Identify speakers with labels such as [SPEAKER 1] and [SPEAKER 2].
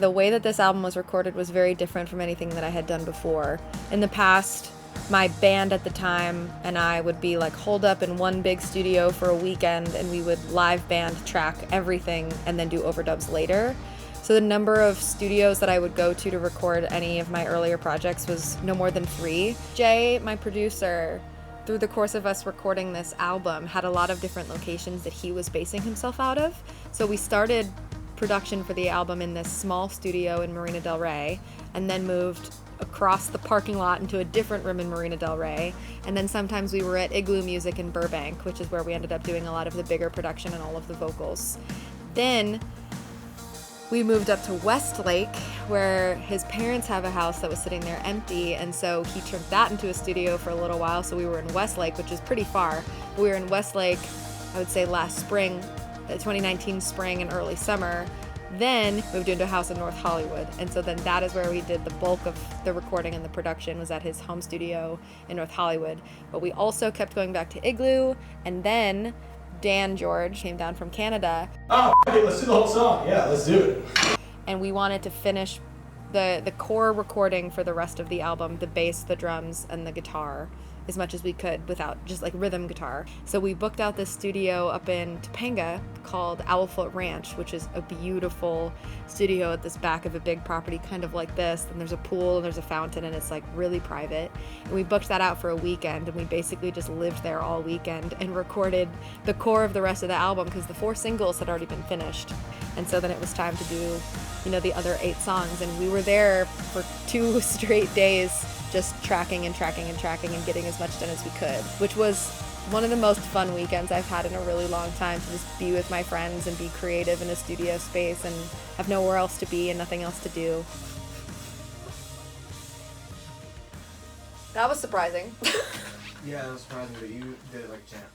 [SPEAKER 1] the way that this album was recorded was very different from anything that I had done before. In the past, my band at the time and I would be like holed up in one big studio for a weekend, and we would live band track everything and then do overdubs later. So the number of studios that I would go to record any of my earlier projects was no more than 3. Jay, my producer, through the course of us recording this album, had a lot of different locations that he was basing himself out of. So we started production for the album in this small studio in Marina del Rey, and then moved across the parking lot into a different room in Marina del Rey. And then sometimes we were at Igloo Music in Burbank, which is where we ended up doing a lot of the bigger production and all of the vocals. Then we moved up to Westlake, where his parents have a house that was sitting there empty, and so he turned that into a studio for a little while. So we were in Westlake, which is pretty far. We were in Westlake, I would say last spring, 2019 spring and early summer. Then moved into a house in North Hollywood, and so then that is where we did the bulk of the recording and the production, was at his home studio in North Hollywood. But we also kept going back to Igloo, and then Dan George came down from Canada.
[SPEAKER 2] Oh, okay, let's do the whole song. Yeah, let's do it.
[SPEAKER 1] And we wanted to finish the core recording for the rest of the album, the bass, the drums, and the guitar, as much as we could without just like rhythm guitar. So we booked out this studio up in Topanga called Owlfoot Ranch, which is a beautiful studio at this back of a big property, kind of like this. And there's a pool and there's a fountain, and it's like really private. And we booked that out for a weekend, and we basically just lived there all weekend and recorded the core of the rest of the album, because the 4 singles had already been finished. And so then it was time to do, the other 8 songs. And we were there for 2 straight days, just tracking and getting as much done as we could, which was one of the most fun weekends I've had in a really long time, to just be with my friends and be creative in a studio space and have nowhere else to be and nothing else to do. That was surprising.
[SPEAKER 3] Yeah, it was surprising that you did it like a champ.